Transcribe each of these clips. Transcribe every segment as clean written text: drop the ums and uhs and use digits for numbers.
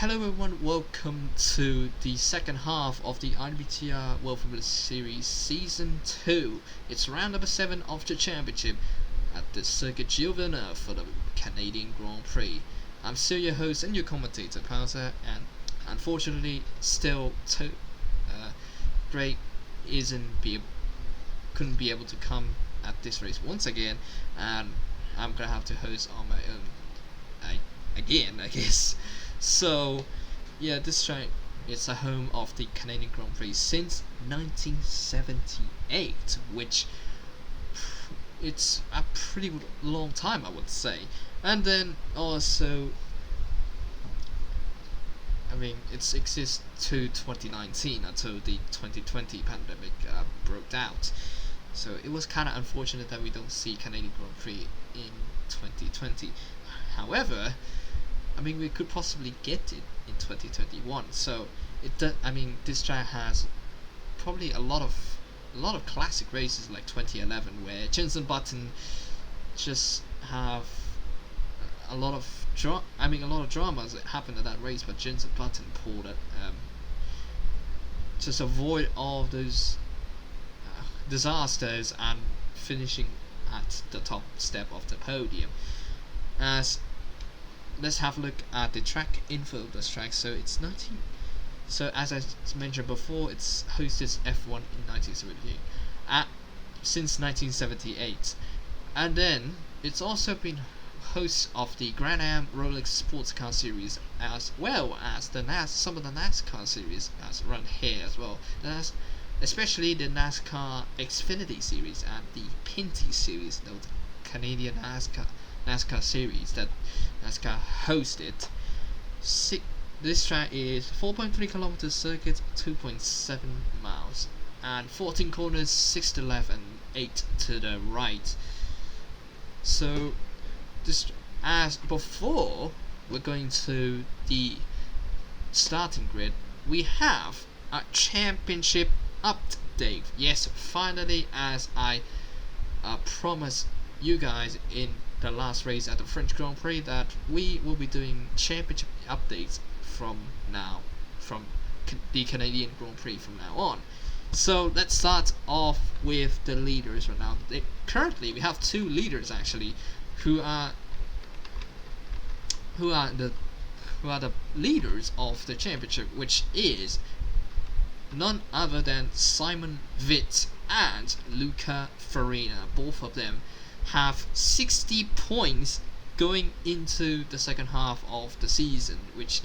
Hello everyone, welcome to the second half of the IWTR World Formula Series Season 2. It's round number 7 of the championship at the Circuit Giles Villeneuve for the Canadian Grand Prix. I'm still your host and your commentator, Pausa, and unfortunately still Greg couldn't be able to come at this race once again, and I'm gonna have to host on my own again, I guess. So, yeah, this track is the home of the Canadian Grand Prix since 1978, which it's a pretty long time, I would say. And then also, it exists to 2019 until the 2020 pandemic broke out. So it was kind of unfortunate that we don't see Canadian Grand Prix in 2020. However, we could possibly get it in 2021. So this track has probably a lot of classic races like 2011, where Jenson Button just have a lot of dramas that happened at that race, but Jenson Button pulled it, just avoid all of those disasters and finishing at the top step of the podium. Let's have a look at the track info of this track. So as I mentioned before, it's hosted F1 in 1978, since 1978, and then it's also been host of the Grand Am Rolex Sports Car Series, as well as some of the NASCAR series as run here as well. Especially the NASCAR Xfinity series and the Pinty series, the Canadian NASCAR series that NASCAR hosted. This track is 4.3 kilometers circuit, 2.7 miles, and 14 corners, 6 to the left and 8 to the right. So, as before, we're going to the starting grid. We have a championship update. Yes, finally, as I promised you guys in the last race at the French Grand Prix, that we will be doing championship updates from the Canadian Grand Prix from now on. So let's start off with the leaders right now. Currently, we have two leaders actually, who are the leaders of the championship, which is none other than Simon Vitt and Luca Farina. Both of them have 60 points going into the second half of the season, which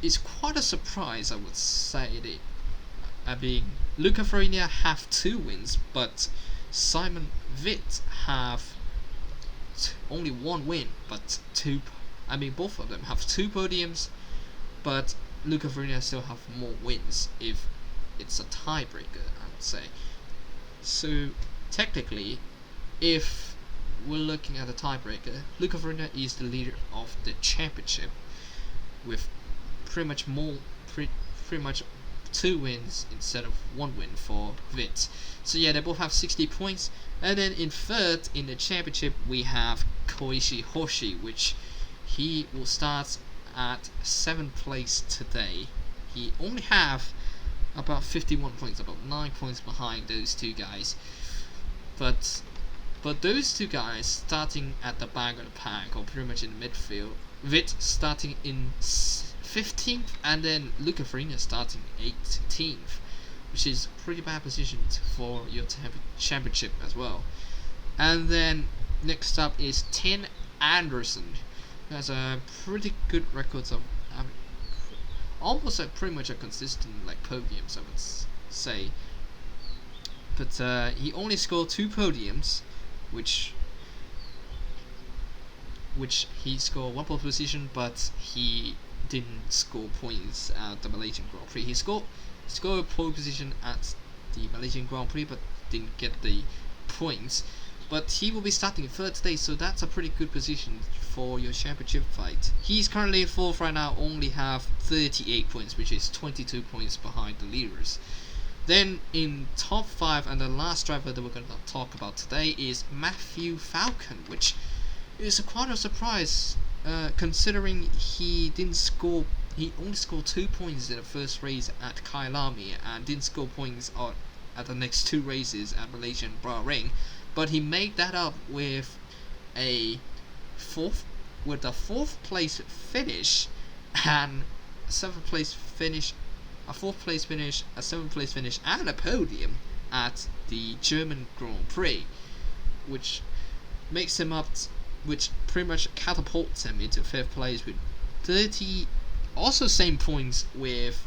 is quite a surprise, I would say. Luca Farina have 2 wins, but Simon Vitt have only 1 win, but both of them have 2 podiums, but Luca Farina still have more wins if it's a tiebreaker, I would say. So technically, if we're looking at a tiebreaker, Luca Farina is the leader of the championship with pretty much 2 wins instead of 1 win for Vitt. So yeah, they both have 60 points. And then in third in the championship we have Koichi Hoshi, which he will start at 7th place today. He only have about 51 points, about 9 points behind those two guys. But those two guys starting at the back of the pack, or pretty much in the midfield. Vitt starting in 15th, and then Luca Farina starting 18th, which is a pretty bad position for your championship as well. And then next up is Tim Anderson, who has a pretty good records of almost pretty much a consistent podiums, I would say. But he only scored 2 podiums, which he scored 1 pole position, but he didn't score points at the Malaysian Grand Prix. He scored a pole position at the Malaysian Grand Prix, but didn't get the points. But he will be starting 3rd today, so that's a pretty good position for your championship fight. He's currently in 4th right now, only have 38 points, which is 22 points behind the leaders. Then in top 5, and the last driver that we're going to talk about today is Matthew Falcon, which is quite a surprise considering he only scored 2 points in the first race at Kyalami and didn't score points at the next 2 races at Malaysia and Bahrain, but he made that up with a fourth place finish and a 7th place finish, a 4th place finish, a 7th place finish, and a podium at the German Grand Prix, which pretty much catapults him into 5th place with 30, also same points with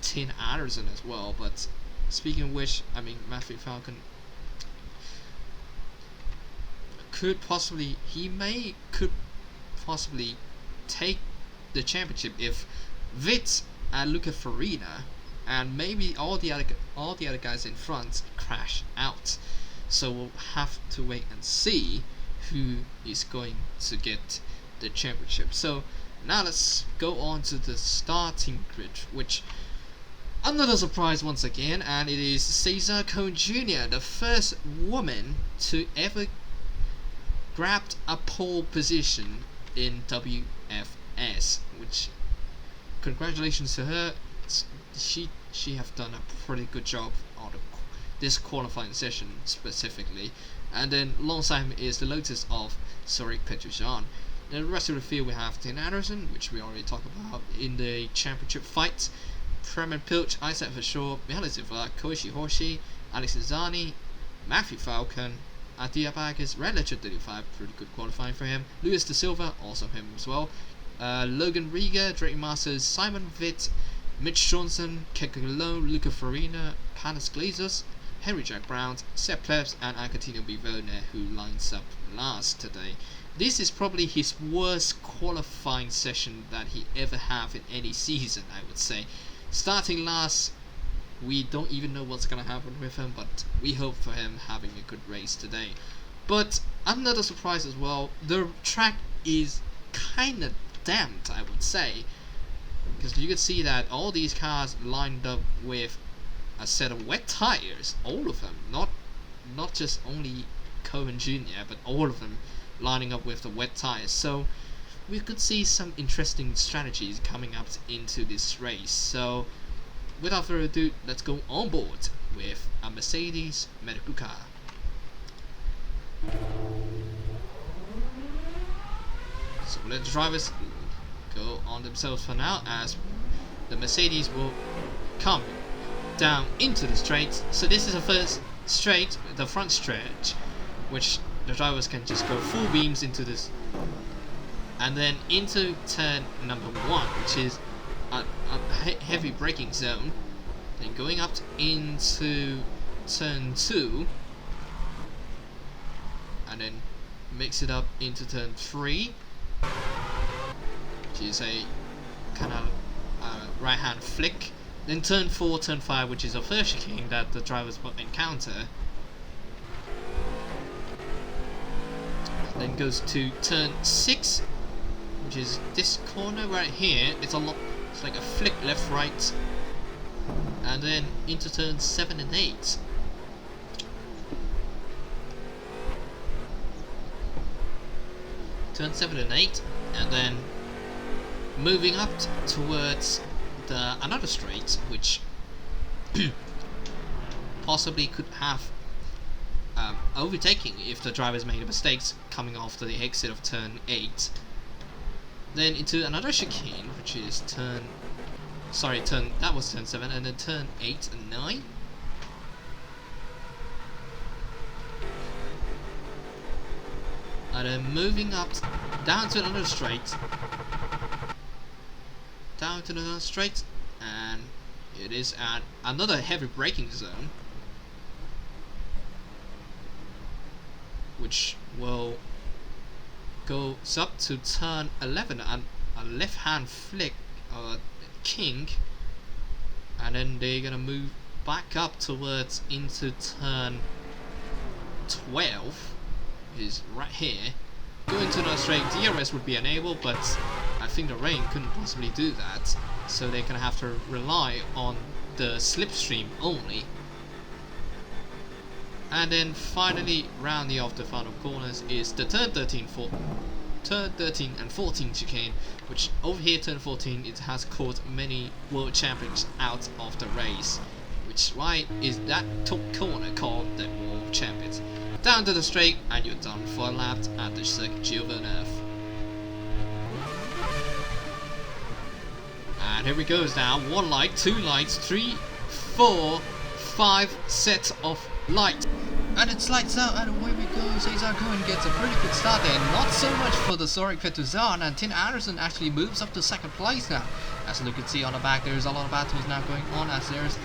Tin Anderson as well. But speaking of which, I mean, Matthew Falcon could possibly take the championship if Witt and Luca Farina and maybe all the other guys in front crash out. So we'll have to wait and see who is going to get the championship. So now let's go on to the starting grid, which another surprise once again, and it is Cesar Cohn Jr., the first woman to ever grab a pole position in WFS, which congratulations to her. She have done a pretty good job on this qualifying session specifically. And then alongside him is the Lotus of Sorik Petrosyan. The rest of the field we have Tin Anderson, which we already talked about in the championship fight, Prem Pilch, Isaac Verschoor, Mihaly Silva, Koichi Hoshi, Alex Zani, Matthew Falcon, Adia Baggers, Red Ledger 35, pretty good qualifying for him, Luis Da Silva, also him as well, Logan Rieger, Drake Masters, Simon Witt, Mitch Johnson, Keke Lowe, Luca Farina, Panis Glazers, Henry Jack Brown, Sepp Plebs, and Albertino Bivone, who lines up last today. This is probably his worst qualifying session that he ever have in any season, I would say. Starting last, we don't even know what's gonna happen with him, but we hope for him having a good race today. But another surprise as well, the track is kinda damped, I would say, because you can see that all these cars lined up with a set of wet tires, all of them, not just only Cohen Jr., but all of them lining up with the wet tires. So we could see some interesting strategies coming up into this race. So without further ado, let's go on board with a Mercedes medical car. So let the drivers go on themselves for now, as the Mercedes will come down into the straight. So this is the first straight, the front stretch, which the drivers can just go full beams into this, and then into turn number 1, which is a heavy braking zone, then going up into turn 2, and then mix it up into turn 3, which is a kind of right hand flick. Then turn 4, turn 5, which is a first chicane that the drivers will encounter. Then goes to turn 6, which is this corner right here. It's like a flick left, right, and then into turn 7 and 8. Turn 7 and 8, and then moving up towards another straight, which possibly could have overtaking if the drivers made mistakes coming off the exit of turn 8. Then into another chicane, which is that was turn 7, and then turn 8 and 9. And then moving up down to another straight, and it is at another heavy braking zone, which will go up to turn 11 and a left hand flick kink, and then they're gonna move back up towards into turn 12, is right here. Going to another straight, DRS would be enabled, but I think the rain couldn't possibly do that, so they're gonna have to rely on the slipstream only. And then finally rounding off the final corners is the turn 13, turn 13 and 14 chicane, which over here turn 14 it has caught many world champions out of the race, which why is that top corner called the world champions. Down to the straight and you're done for a lap at the Circuit Giles Villeneuve. And here we go now, 1 light, 2 lights, 3, 4, 5 sets of light. And it's lights out and away we go. Cesar Cohen gets a pretty good start there. Not so much for the Zorik Petuzan, and Tim Anderson actually moves up to 2nd place now. As you can see on the back, there's a lot of battles now going on, as as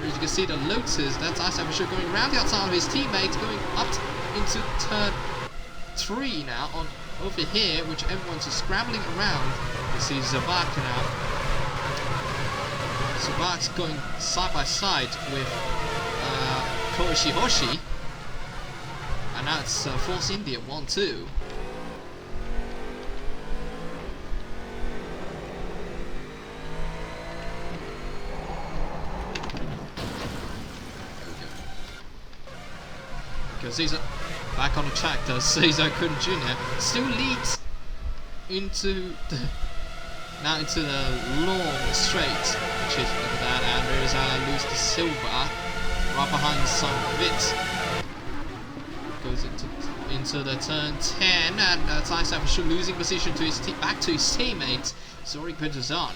you can see the Lotus, that's IWTR going around the outside of his teammates, going up into turn 3 now on over here, which everyone's just scrambling around. You see Zavak now. Zavak's going side by side with Koishi. And now it's Force India 1-2. Because Cesar back on the track, does Cesar Cohen Jr. still leads into the long straight, which is look at that, and there's Luis de Silva right behind some of it. Goes into the turn 10, and IWTR losing position to his back to his teammate Zorik Petuzan.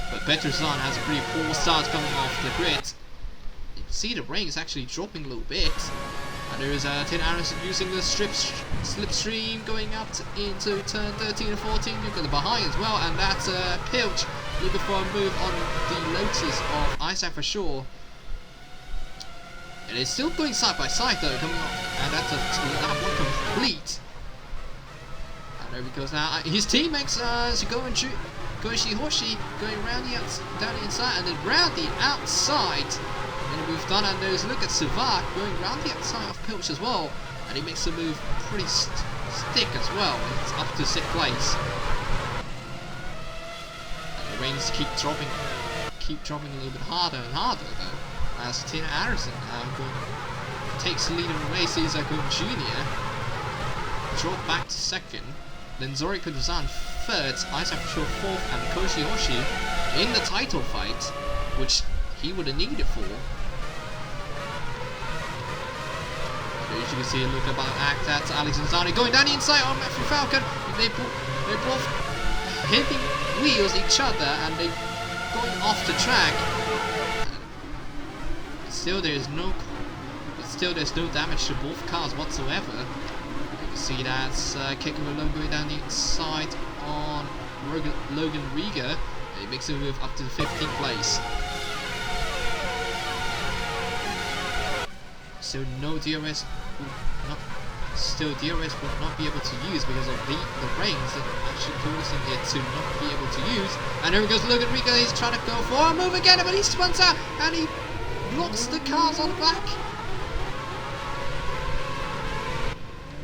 But Petuzan has a pretty poor start coming off the grid. You can see the rain is actually dropping a little bit. And there is Tim Anderson using the slipstream going up into turn 13 and 14. You've got the behind as well, and that's Pilch looking for a move on the Lotus of IWTR. And it's still going side by side though, coming off, and that's lap 1 complete. And there he goes now. His teammates, Koishi Hoshi, going around down the inside and then round the outside. And we've done, and there's look at Savak going around the outside of Pilch as well, and he makes the move pretty stick as well. It's up to 6th place. And the rains keep dropping a little bit harder and harder though. As Tim Anderson takes the lead in the race, Cesar Cohen Jr. drop back to 2nd, then Zorik Petuzan 3rd, IWTR 4th, and Koishi Hoshi in the title fight, which he would have needed for. As you can see, look about act at Alex and Zani going down the inside on Matthew Falcon. They're both hitting wheels each other and they're going off the track. Still there's no damage to both cars whatsoever. You can see that's Kiko Malone going down the inside on Logan Riga. He makes a move up to the 15th place. So no DRS DRS will not be able to use because of the rains that actually causing it to not be able to use. And here goes Logan Riga, he's trying to go for a move again, but he spins out and he blocks the cars on the back.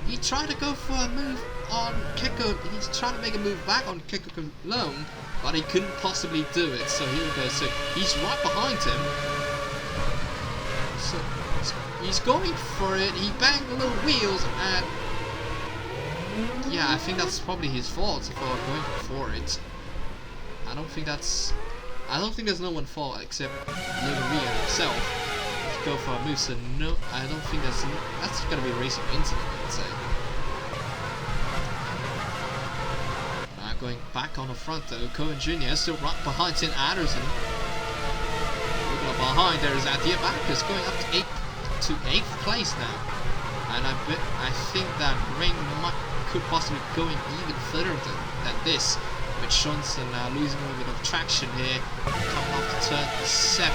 He tried to go for a move on Keko, he's trying to make a move back on Keko Malone, but he couldn't possibly do it. So here we go, so he's right behind him. So he's going for it, he banged the little wheels, and yeah, I think that's probably his fault for going for it. I don't think there's no one's fault except Logan Riga himself to go for a move, so no, I don't think that's gonna be a racing incident, I would say. Going back on the front though, Cohen Jr. still right behind Tim Anderson. Behind there is Adia Backus going up to 8th place now, and I think that Rain could possibly go in even further than this, with Johnson losing a little bit of traction here, coming off to turn 7.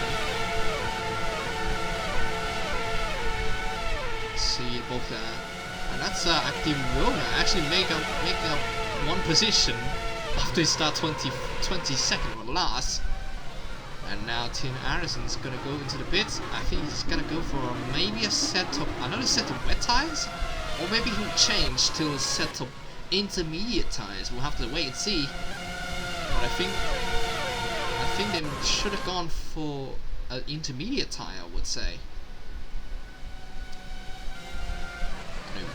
See both there, and that's Active Rona actually making up 1 position after he start 22nd or last. And now Tim Anderson's gonna go into the pits. I think he's gonna go for maybe another set of wet tires, or maybe he'll change to a set of intermediate tires. We'll have to wait and see. But I think they should have gone for an intermediate tire, I would say.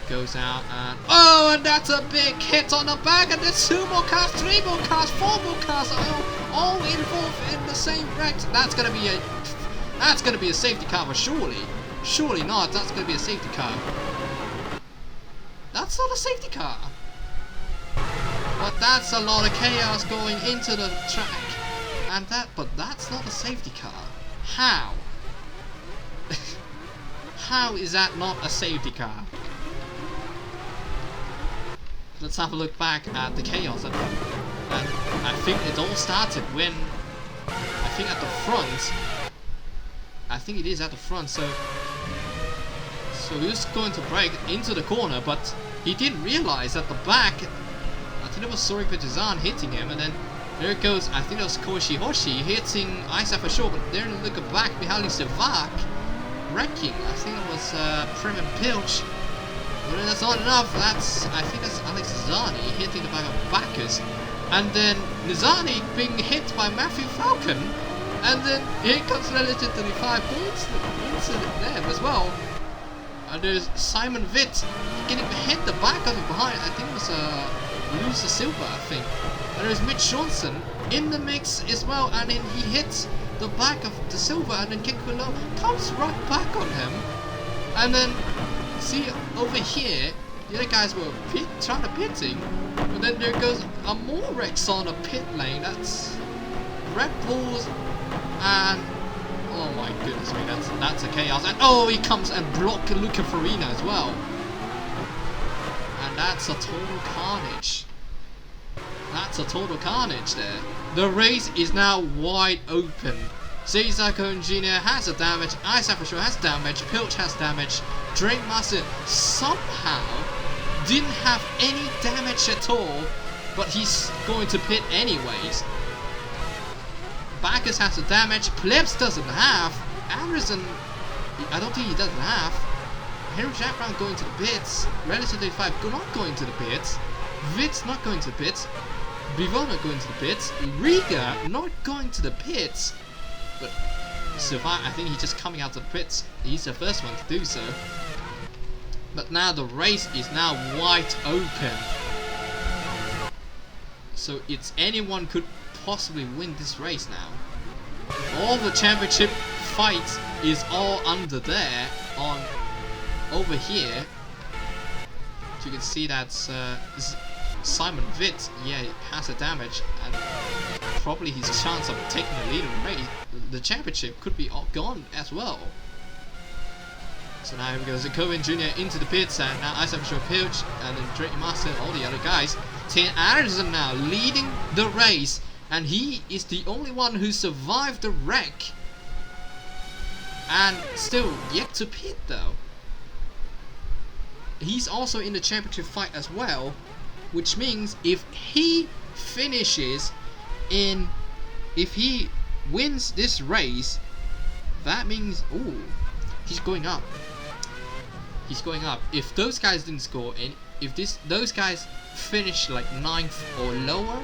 Goes out and oh, and that's a big hit on the back, and there's 2 more cars, 3 more cars, 4 more cars, all involved in the same wreck. That's gonna be a safety car, but surely not. That's gonna be a safety car. That's not a safety car. But that's a lot of chaos going into the track, but that's not a safety car. How? How is that not a safety car? Let's have a look back at the chaos, and I think it all started when I think at the front. I think it is at the front. So he was going to brake into the corner, but he didn't realize at the back. I think it was Circuit Giles Villeneuve hitting him, and then there it goes. I think it was Koshi Hoshi hitting Isa for sure, but then look back behind Savak wrecking. I think it was Prix and Pilch. But that's not enough. I think that's Alex Nizani hitting the back of Bacchus, and then Nizani being hit by Matthew Falcon, and then here comes Relative 35 points into them as well. And there's Simon Witt getting hit the back of it behind. I think it was Lucy Silva, I think. And there's Mitch Johnson in the mix as well, and then he hits the back of the Silva, and then kick below comes right back on him, and then. See, over here, the other guys were trying to pitting, but then there goes a more wrecks on a pit lane. That's Red Bulls, and oh my goodness me, that's a chaos. And oh, he comes and blocks Luca Farina as well, and that's a total carnage. That's a total carnage there. The race is now wide open. Cesar Cohen Jr. has a damage, Isaac for sure has damage, Pilch has damage, Drake Master somehow didn't have any damage at all, but he's going to pit anyways. Bacchus has the damage, Plebs doesn't have, Anderson, I don't think he doesn't have, Henry Jack Brown going to the pits, Relatively 5 not going to the pits, Vitz not going to the pits, Bivon not going to the pits, Riga not going to the pits. But Savak, I think he's just coming out of the pits. He's the first one to do so. But now the race is now wide open. So it's anyone could possibly win this race now. All the championship fight is all under there on over here. So you can see that's Simon Witt. Yeah, he has a damage, and probably his chance of taking the lead in the race, the championship, could be all gone as well. So now here goes Cohen Jr. into the pits, and now Isaac Shaw Pilch, and then Drake Master and all the other guys. Tin Anderson now leading the race, and he is the only one who survived the wreck, and still yet to pit though. He's also in the championship fight as well, which means if he finishes in, if he wins this race, that means, ooh, he's going up. He's going up. If those guys didn't score, and if those guys finish like 9th or lower,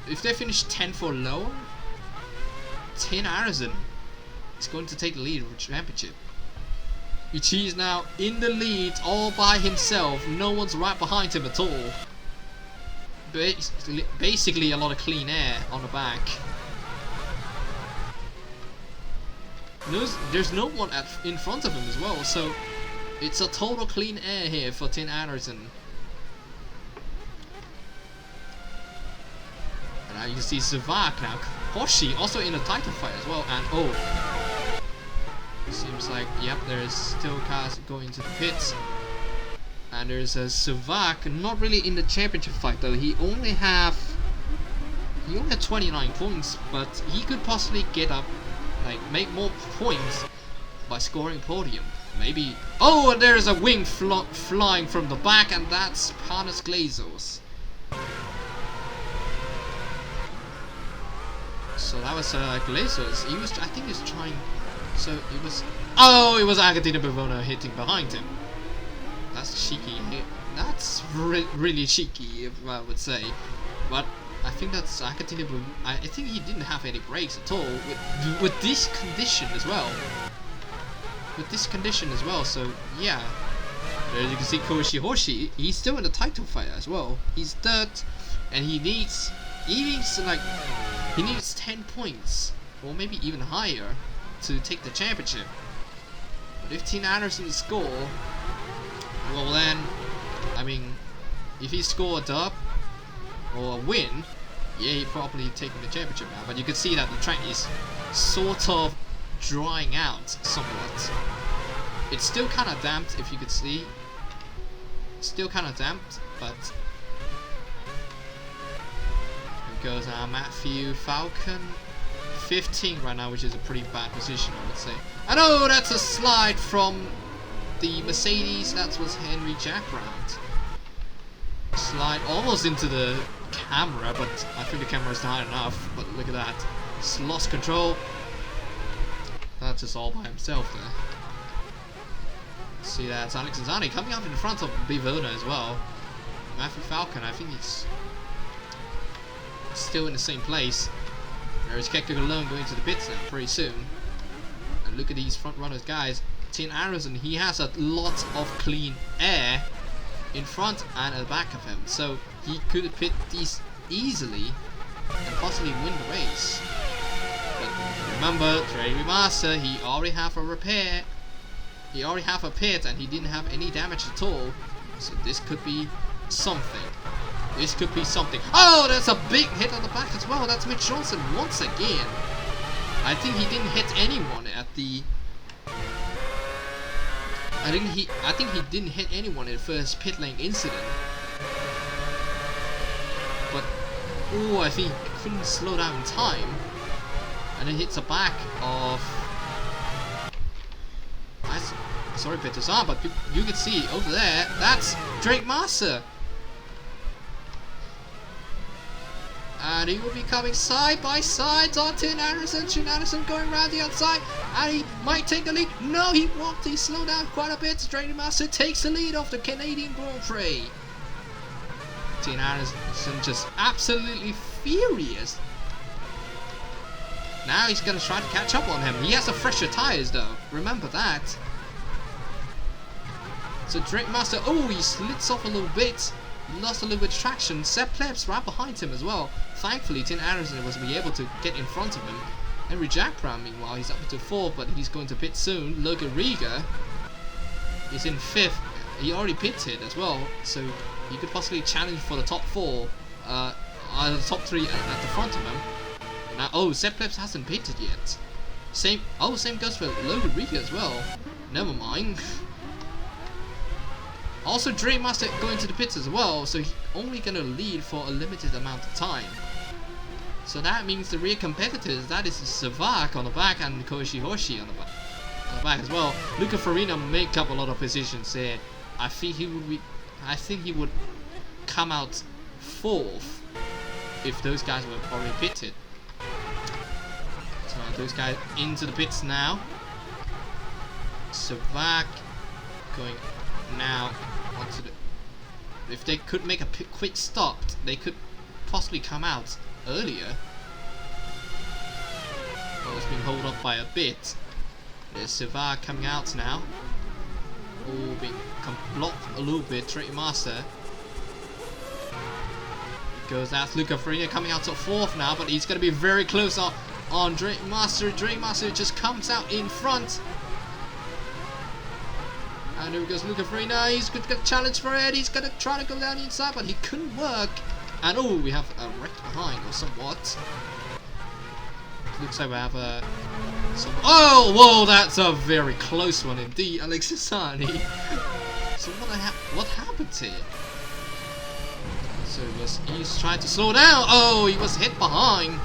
if they finish 10th or lower, Tin Anderson is going to take the lead of the championship. He is now in the lead all by himself. No one's right behind him at all. Basically a lot of clean air on the back. There's no one in front of him as well, so it's a total clean air here for Tin Anderson. And now you can see Savak now. Hoshi also in a title fight as well, and oh, seems like, yep, there's still cars going to the pits. And there's a Savak, not really in the championship fight though. He only had 29 points, but he could possibly get up, like make more points by scoring podium. Maybe. Oh, and there's a wing flying from the back, and that's Panos Glazos. So that was Glazos. He was, I think, he was trying. So it was. Oh, it was Agatina Bavona hitting behind him. That's cheeky. That's really cheeky, if I would say. But I think that's Agatina. I think he didn't have any brakes at all with this condition as well. with this condition as well. So yeah, as you can see, Hoshi, he's still in the title fight as well. He's third, and he needs 10 points or maybe even higher to take the championship. But if Teen Anderson score, well then, I mean, if he scored up or a win, yeah, he's probably taking the championship now. But you can see that the track is sort of drying out somewhat. It's still kind of damped, if you could see. Still kind of damped, but here goes Matthew Falcon, 15 right now, which is a pretty bad position, I would say. And oh, that's a slide from the Mercedes. That was Henry Jackrand. Slide almost into the camera, but I think the camera's not high enough. But look at that, just lost control. That's just all by himself there. See, that's Alex Zani coming up in front of Bivona as well. Matthew Falcon, I think he's still in the same place. There is Kekko alone going to the pits now pretty soon. And look at these front runners, guys. Teen Anderson, he has a lot of clean air in front and at the back of him, so he could pit these easily and possibly win the race. But remember, Trey Master, he already have a repair. He already have a pit and he didn't have any damage at all. So this could be something. This could be something. Oh, that's a big hit on the back as well. That's Mitch Johnson once again. I think he didn't hit anyone at the... I think he didn't hit anyone in the first pit lane incident. But oh, I think he couldn't slow down in time. And then hits the back of... Sorry, Peterson, but you can see over there, that's Drake Master. And he will be coming side by side on Teen Anderson. Teen Anderson going around the outside, and he might take the lead. No, he won't. He slowed down quite a bit. Drake Master takes the lead off the Canadian Grand Prix. Teen Anderson just absolutely furious. Now he's going to try to catch up on him. He has the fresher tires though, remember that. So Drake Master, oh, he slits off a little bit, lost a little bit of traction. Seb Plebs right behind him as well. Thankfully, Teen Anderson was able to get in front of him. Henry Jackram, meanwhile, he's up to 4th, but he's going to pit soon. Logan Riga is in 5th. He already pitted as well, so he could possibly challenge for the top 4, the top 3 at the front of him. Now, oh, Seb Plebs hasn't pitted yet. Same goes for Logan Riga as well. Never mind. Also, Dream Master going to the pits as well, so he's only going to lead for a limited amount of time. So that means the real competitors, that is Savak on the back and Koichi Hoshi on the back as well. Luca Farina make up a lot of positions here. I think he would come out 4th if those guys were probably pitted. So those guys into the pits now. Savak going now onto the... If they could make a quick stop, they could possibly come out earlier. Oh, it's been held up by a bit. There's Savak coming out now. Oh, being blocked a little bit. Tricky Master goes out. Luca Farina coming out to 4th now, but he's going to be very close on Drake Master. Drake Master just comes out in front. And here goes Luca Farina. He's going to get a challenge for it. He's going to try to go down the inside, but he couldn't work. And oh, we have a wreck behind, or somewhat. Looks like we have a... Oh, whoa, that's a very close one indeed, Alexisani. So what happened here? So he's trying to slow down. Oh, he was hit behind.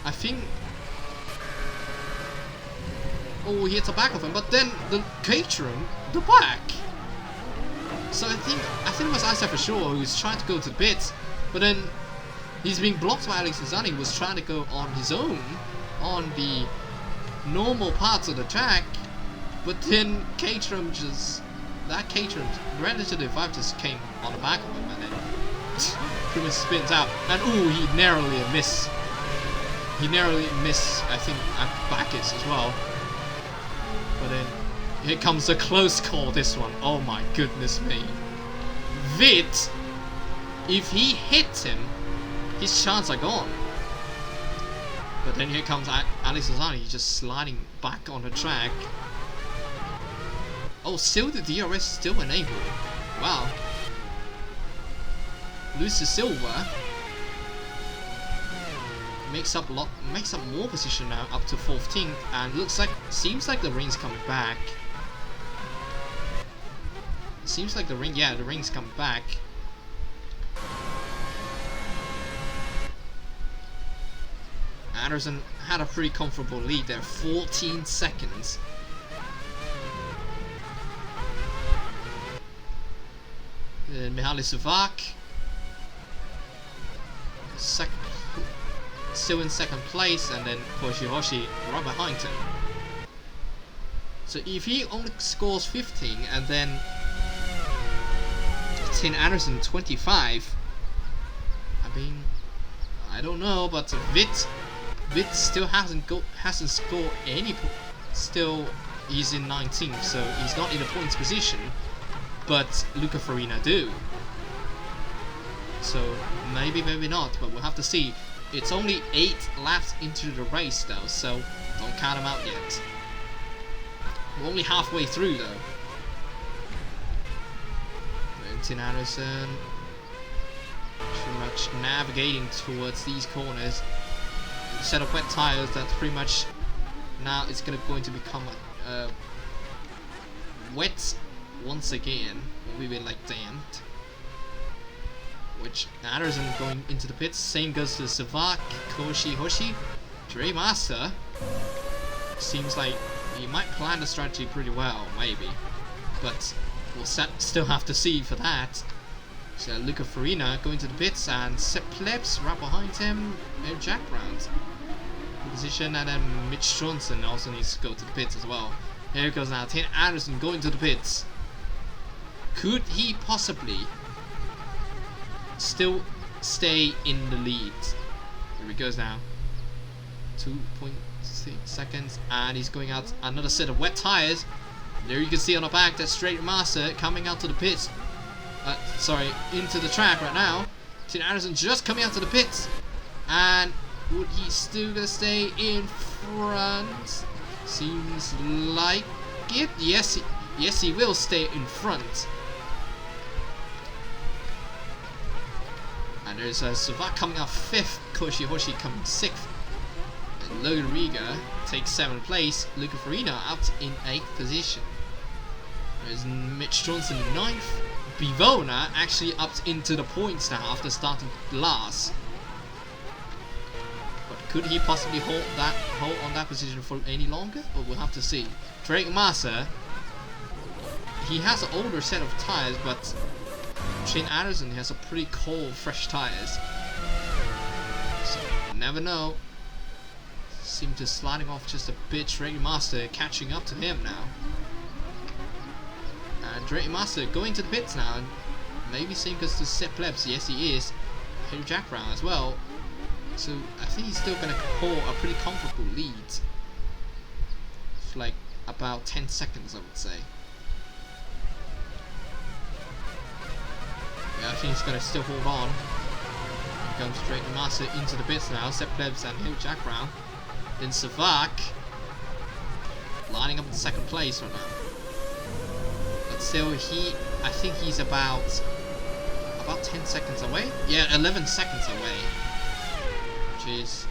I think... Oh, he hits the back of him, but then the Caterham, the back. So I think it was Isaac for sure who was trying to go to the pits, but then he's being blocked by Alex Zani, who was trying to go on his own on the normal parts of the track, but then Caterham Relative 5 just came on the back of him and then pretty much spins out, and ooh, he narrowly missed. I think at Bacchus as well. But then here comes a close call. This one, oh my goodness me. Vit, if he hits him, his chances are gone. But then here comes Alex Ozani just sliding back on the track. Oh, still the DRS still enabled. Wow. Loses silver. Makes up more position now, up to 14th, and seems like the ring's coming back. Seems like the ring's coming back. Anderson had a pretty comfortable lead there, 14 seconds. Then Mihaly Savak, still in second place, and then Hoshi right behind him. So if he only scores 15 and then Tim Anderson 25, I mean, I don't know, but Vit still hasn't scored any. Still, he's in 19th, so he's not in a points position. But Luca Farina do. So maybe not, but we'll have to see. It's only 8 laps into the race though, so don't count them out yet. We're only halfway through though. Tim Anderson pretty much navigating towards these corners. Set of wet tires, that's pretty much now it's going to become wet once again. We've been like damped. Which Anderson going into the pits. Same goes to Savak, Koshi, Hoshi, Dre Master. Seems like he might plan the strategy pretty well, maybe, but we'll still have to see for that. So Luca Farina going to the pits, and Sepp Plebs right behind him. Jack Brown position, and then Mitch Johnson also needs to go to the pits as well. Here goes now Tim Anderson going to the pits. Could he possibly still stay in the lead? Here he goes now. 2.6 seconds, and he's going out another set of wet tires. There you can see on the back that Straight Master coming out to the pits. Into the track right now. Tim Anderson just coming out to the pits, and would he still gonna stay in front? Seems like it. Yes, he will stay in front. And there's Savak coming out 5th, Koshi Hoshi coming 6th. And Logan Riga takes 7th place. Luca Farina out in 8th position. There's Mitch Johnson 9th. Bivona actually upped into the points now after starting last. But could he possibly hold on that position for any longer? Or we'll have to see. Drake Massa, he has an older set of tires, but Shane Anderson has a pretty cold, fresh tires. So never know. Seem to sliding off just a bit. Drake Master catching up to him now. And Drake Master going to the pits now, and maybe same goes to Sepp Plebs. Yes, he is. Harry Jack Brown as well. So I think he's still gonna hold a pretty comfortable lead. For like about 10 seconds, I would say. Yeah, I think he's gonna still hold on. Here comes Drake Master into the pits now. Sepp Plebs and Harry Jack Brown. Then Savak lining up in 2nd place right now. But still, I think he's about 10 seconds away. Yeah, 11 seconds away, which is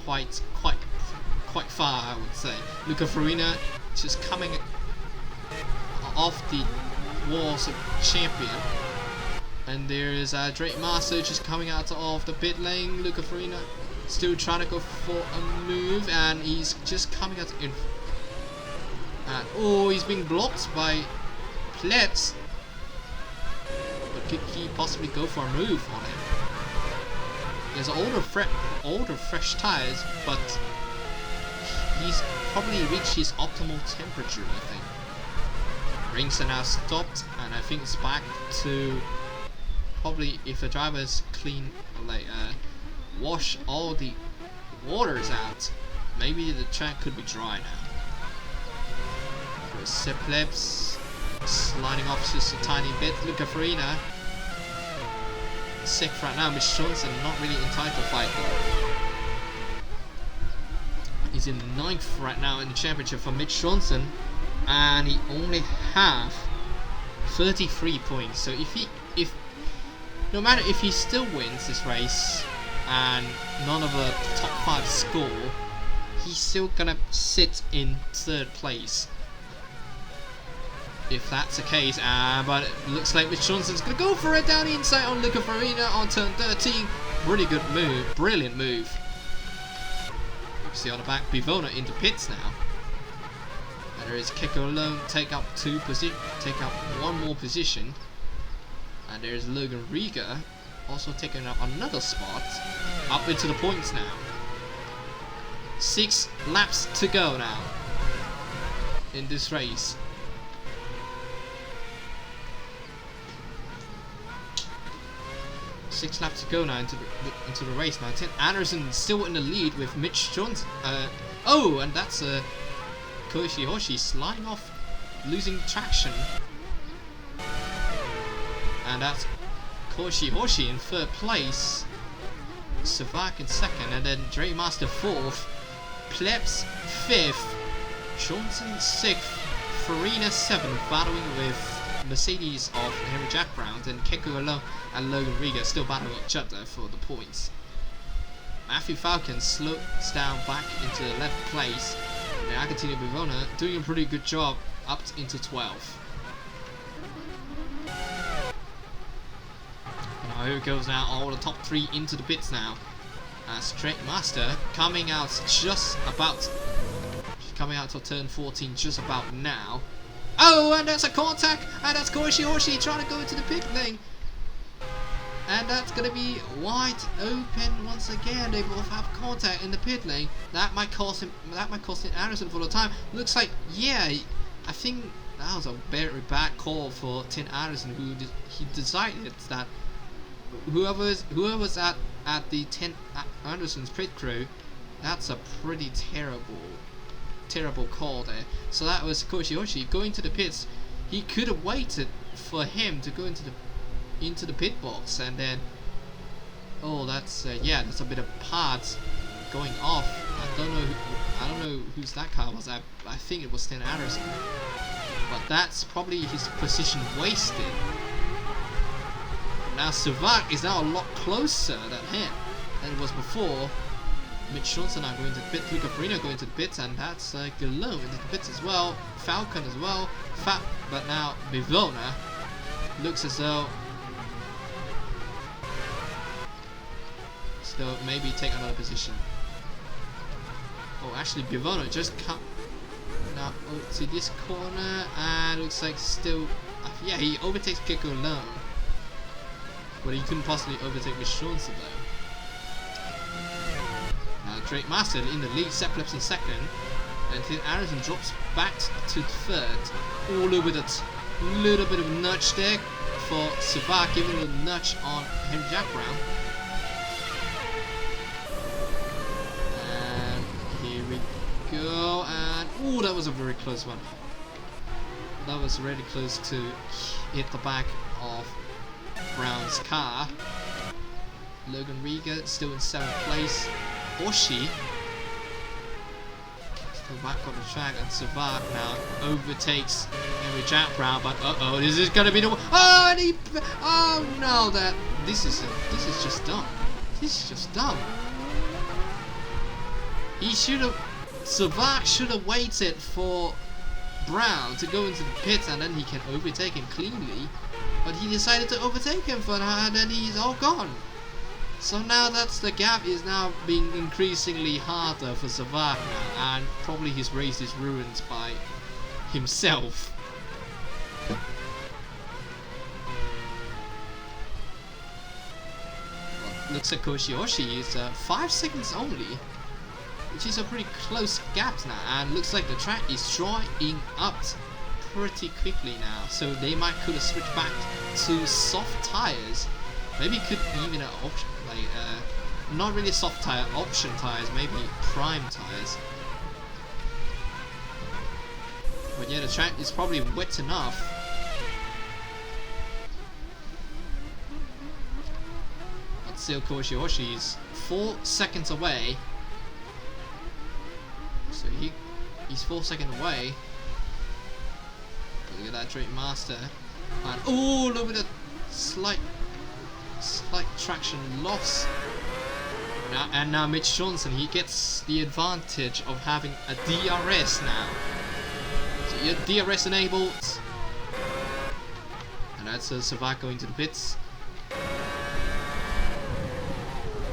quite far, I would say. Luca Farina just coming off the walls of champion, and there's Drake Master just coming out of the pit lane. Luca Farina still trying to go for a move, and he's just coming out in. And oh, he's being blocked by Plebs. But could he possibly go for a move on him? He has older fresh tires, but he's probably reached his optimal temperature, I think. Rings are now stopped, and I think it's back to probably, if the drivers clean, like wash all the waters out, maybe the track could be dry now. Ceplebs sliding off just a tiny bit. Luca Farina 6th right now. Mitch Johnson not really entitled fight though. He's in 9th right now in the championship for Mitch Johnson, and he only have 33 points. So no matter if he still wins this race and none of the top 5 score, he's still gonna sit in 3rd place. If that's the case, but it looks like Mitch Johnson's gonna go for it down the inside on Luca Farina on turn 13. Really good move, brilliant move. You see on the back, Bivona into pits now. And there is Keko alone, take up 1 more position. And there's Logan Riga also taking up another spot, up into the points now. 6 laps to go now in this race. Six laps to go now into the race now. Tim Anderson still in the lead with Mitch Johnson. Oh, and that's Koichi Hoshi sliding off, losing traction. And that's Koichi Hoshi in 3rd place. Savak in 2nd, and then Dre Master 4th. Plebs 5th. Johnson 6th. Farina 7th, battling with Mercedes of Henry Jack Brown, and Keku alone and Logan Riga still battling each other for the points. Matthew Falcon slows down back into 11th place, and Agostino Bivona doing a pretty good job up into 12th. Now here it goes now, all the top 3 into the pits now. Straight Master coming out to turn 14 just about now. Oh, and that's a contact, and that's Koichi Hoshi trying to go into the pit lane. And that's going to be wide open once again. They both have contact in the pit lane. That might cost him Anderson for the time. Looks like, yeah, I think that was a very bad call for Tim Anderson, who he decided that whoever's at the Tim Anderson's pit crew, that's a pretty terrible call there. So that was Koichi Hoshi going to the pits. He could have waited for him to go into the pit box, and then that's that's a bit of parts going off. I don't know whose that car was. I think it was Tim Anderson, but that's probably his position wasted. Now Savak is now a lot closer than him than it was before. Mitch Johnson now going to the pit, Luca Farina going to the pits, and that's Galone into the pits as well, Falcon as well, but now Bivona looks as though maybe take another position. Oh, actually Bivona just come now to this corner, and looks like still, yeah, he overtakes Keko alone, but he couldn't possibly overtake Mitch Johnson though. Drake Master in the lead, Ceplebs in 2nd, and Tim Anderson drops back to 3rd. All over that little bit of nudge there for Savak, giving the nudge on Henry Jack Brown. And here we go, and that was a very close one. That was really close to hit the back of Brown's car. Logan Riga still in 7th place. Hoshi still back on the track, and Savak now overtakes Henry Jack Brown, but this is gonna be the no, this is just dumb. This is just dumb. Savak should have waited for Brown to go into the pits, and then he can overtake him cleanly, but he decided to overtake him for that, and then he's all gone. So now the gap is now being increasingly harder for Savak now, and probably his race is ruined by himself. Well, looks like Koichi Hoshi is 5 seconds only, which is a pretty close gap now, and looks like the track is drying up pretty quickly now, so they could have switched back to soft tires. Maybe could even an option, not really soft tire, option tires, maybe prime tires. But yeah, the track is probably wet enough. But still, Koshihoshi is 4 seconds away. So he's 4 seconds away. Look at that Drake Master. And oh, look at the slight traction loss. Now Mitch Johnson, he gets the advantage of having a DRS now. So your DRS enabled. And that's Savak going to the pits.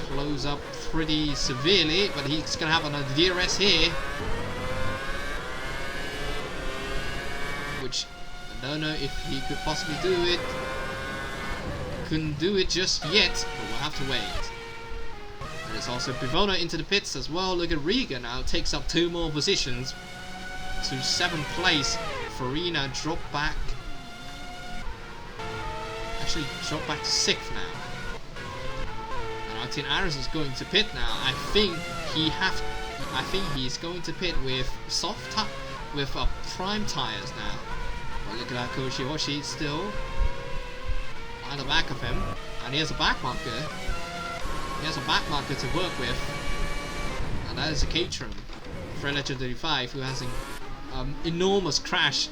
Close up pretty severely, but he's gonna have another DRS here. Which I don't know if he could possibly do it. Couldn't do it just yet, but we'll have to wait. There's also Bivona into the pits as well. Look at Riga now, takes up 2 more positions to 7th place. Farina dropped back. Actually dropped back to 6th now. And Martin Aris is going to pit now. I think he's going to pit with prime tires now. But look at that Koshihoshi still at the back of him, and he has a back marker. He has a back marker to work with, and that is a Caterham for Legend 35, who has an enormous crash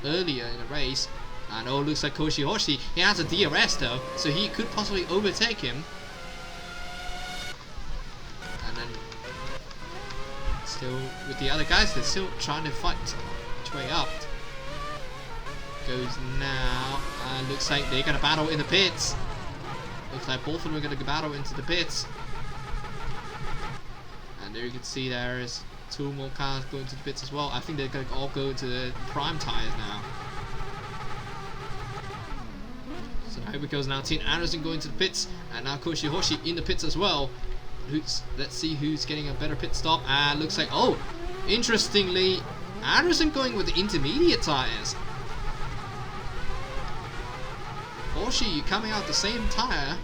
earlier in the race. And oh, looks like Koshihoshi, he has a DRS though, so he could possibly overtake him. And then still with the other guys, they're still trying to fight which way up. Goes now, looks like they're gonna battle in the pits. Looks like both of them are gonna battle into the pits. And there you can see there is 2 more cars going to the pits as well. I think they're gonna all go to the prime tires now. So here we go now. Team Anderson going to the pits, and now Koshihoshi in the pits as well. Let's see who's getting a better pit stop. Looks like, oh, interestingly, Anderson going with the intermediate tires. Hoshi coming out the same tire.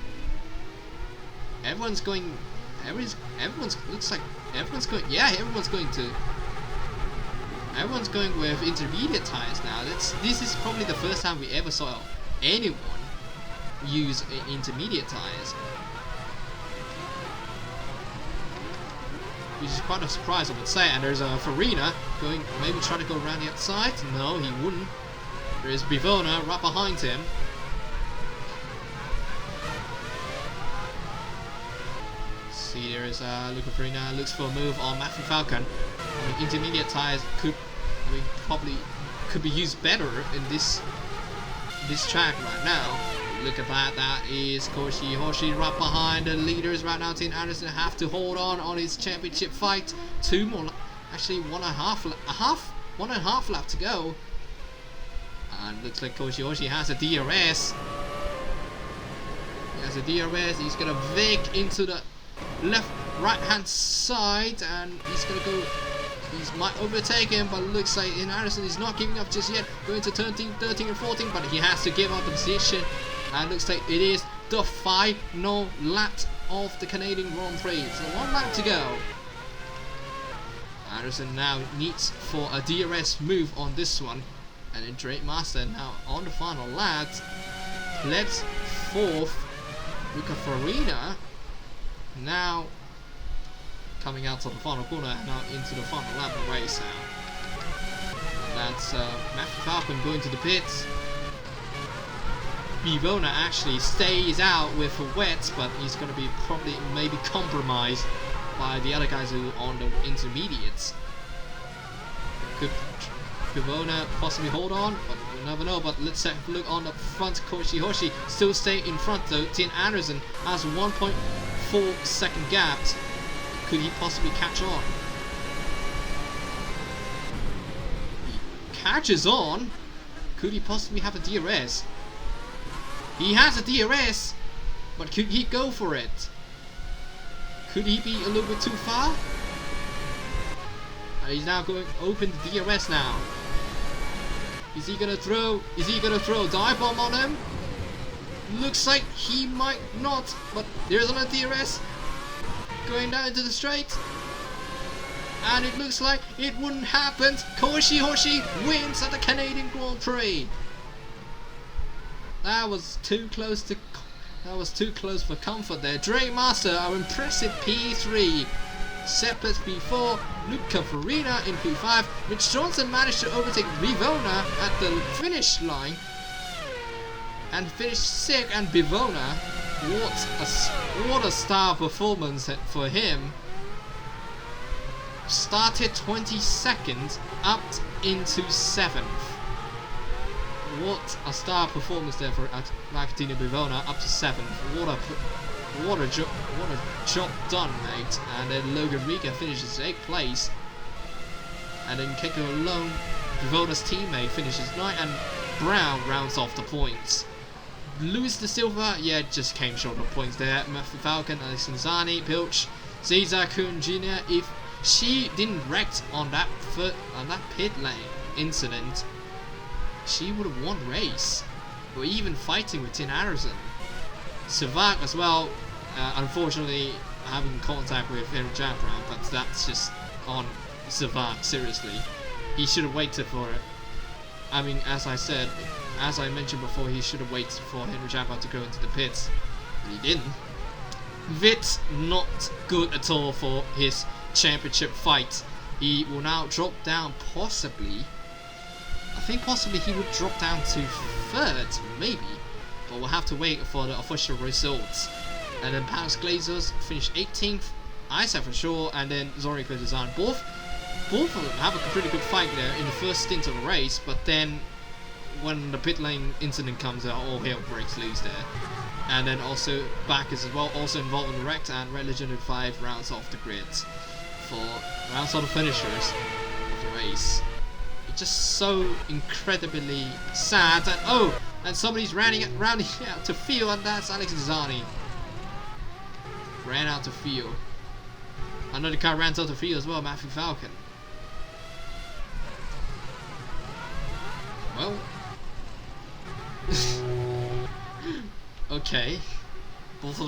Everyone's going with intermediate tires now. This is probably the first time we ever saw anyone use intermediate tires, which is quite a surprise, I would say. And there's a Farina going, maybe trying to go around the outside. No, he wouldn't. There's Bivona right behind him. See, there is Luca Farina looks for a move on Matthew Falcon. I mean, intermediate tires probably could be used better in this track right now. Look at that. That is Koshihoshi right behind the leaders right now. Team Anderson have to hold on his championship fight. 2 more, actually 1.5 lap to go. And looks like Koshihoshi has a DRS. He has a DRS. He's gonna vig into the right hand side, and he's gonna go. He might overtake him, but looks like Anderson is not giving up just yet. Going to 13 and 14, but he has to give up the position. And looks like it is the final lap of the Canadian Grand Prix. So 1 lap to go. Anderson now needs for a DRS move on this one. And then Drake Master now on the final lap. Let's 4th. Luca Farina now coming out to the final corner and now into the final lap of the race now. And that's Matthew Falcon going to the pits. Bivona actually stays out with a wet, but he's going to be probably maybe compromised by the other guys who are on the intermediates. Could Bivona possibly hold on, but we'll never know. But let's have a look on the front. Koshihoshi still stay in front though. Tim Anderson has 1.4 second gap. Could he possibly catch on? He catches on. Could he possibly have a DRS? He has a DRS, but could he go for it? Could he be a little bit too far? He's now going open the DRS now. Is he gonna throw? Is he gonna throw a dive bomb on him? Looks like he might not, but there's another DRS going down into the straight. and it looks like it wouldn't happen. Koji Hoshi wins at the Canadian Grand Prix. That was too close for comfort there. Drake Master, our impressive P3. Separate P4, Luca Farina in P5. Rich Johnson managed to overtake Vivona at the finish line and finished sick. And Vivona, what a star performance for him. Started 22nd, up into 7th. What a star performance there for Martino Bivona, up to 7th. What a job done, mate. And then Logan Riga finishes 8th place. And then Keiko alone, Bivona's teammate, finishes 9th, and Brown rounds off the points. Luis De Silva, yeah, just came short of points there. Matthew Falcon, Alessandrini, Pilch, Cesar Kuhn Jr. If she didn't wreck on that pit lane incident, she would have won the race, or even fighting with Tin Harrison. Savak as well, unfortunately having contact with Henry Japran, but that's just on Savak, seriously. He should have waited for it. I mean, as I mentioned before, he should have waited for Henry Japran to go into the pits, but he didn't. Vit, not good at all for his championship fight. He will now drop down, possibly. I think possibly he would drop down to 3rd, maybe. But we'll have to wait for the official results. And then Paris Glazers finished 18th, Isaac for sure, and then Zoriko Design. Both of them have a pretty good fight there in the first stint of the race, but then when the pit lane incident comes out, all hell breaks loose there. And then also Bacchus as well, also involved in the wreck, and Red Legend 5 rounds off the grids for rounds off the finishers of the race. It's just so incredibly sad. And somebody's rounding out to field, and that's Alex Zani. Ran out to field. Another car ran out to field as well, Matthew Falcon. Well, okay. Both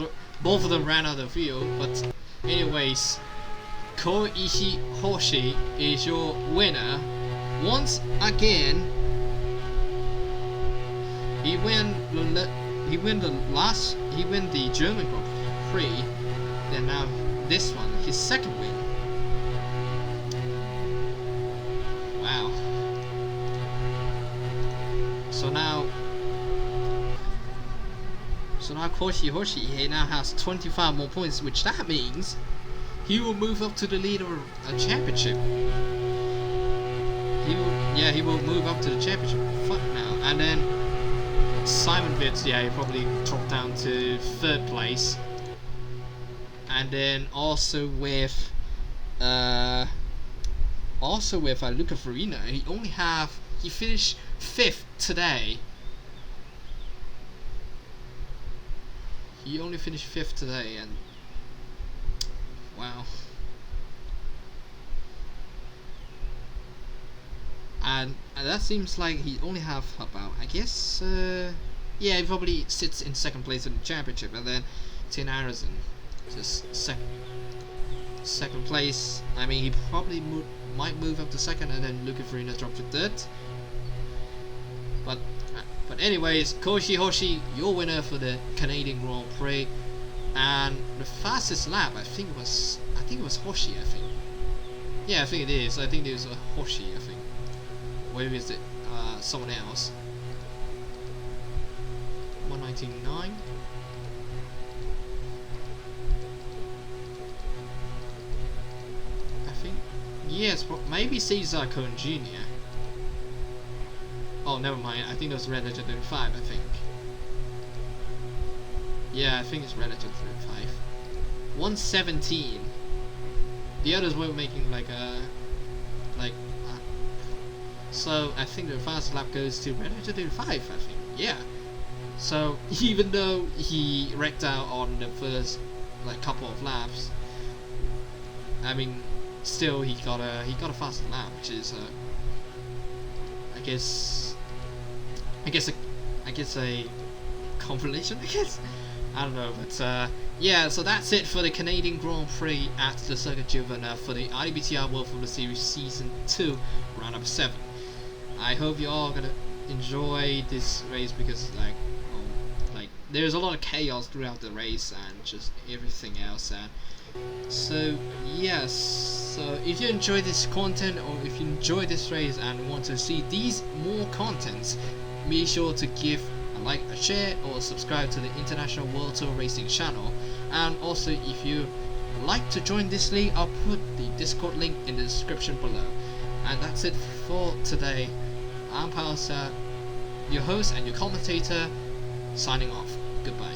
of them ran out of the field, but anyways, Koichi Hoshi is your winner once again. He win the German Grand Prix. Then now this one, his second win. Wow. So now Koichi Hoshi, he now has 25 more points, which that means he will move up to the lead of a championship. He will move up to the championship. Fuck now. And then Simon Vitz, yeah, he probably dropped down to 3rd place. And then also with Luca Farina, he finished 5th today. He only finished 5th today, and wow. And that seems like he only have about, I guess, yeah, he probably sits in 2nd place in the championship, and then Tin Harrison just second place. I mean, he probably might move up to 2nd, and then Luca Farina drop to 3rd. But anyways, Koichi Hoshi, your winner for the Canadian Grand Prix, and the fastest lap, I think it was Hoshi. I think, yeah, I think it is. I think it was Hoshi. I think, or maybe is it someone else? 119.9. I think, yes, maybe Cesar Cohen Jr. Oh, never mind. I think it was Red Legend 35, I think. Yeah, I think it's Red Legend 35. 117. The others were making so I think the fastest lap goes to Red Legend 35, I think. Yeah. So even though he wrecked out on the first couple of laps, I mean, still he got a faster lap, which is I guess a compilation, I guess. I don't know, but yeah, so that's it for the Canadian Grand Prix at the Circuit Giles Villeneuve for the IWTR World Formula Series Season 2, round number 7. I hope you're all gonna enjoy this race because like there's a lot of chaos throughout the race and just everything else. And so yes, so if you enjoy this content or if you enjoy this race and want to see these more contents, be sure to give a like, a share, or subscribe to the International World Tour Racing channel. And also, if you like to join this league, I'll put the Discord link in the description below. And that's it for today. I'm Palsa, your host and your commentator, signing off. Goodbye.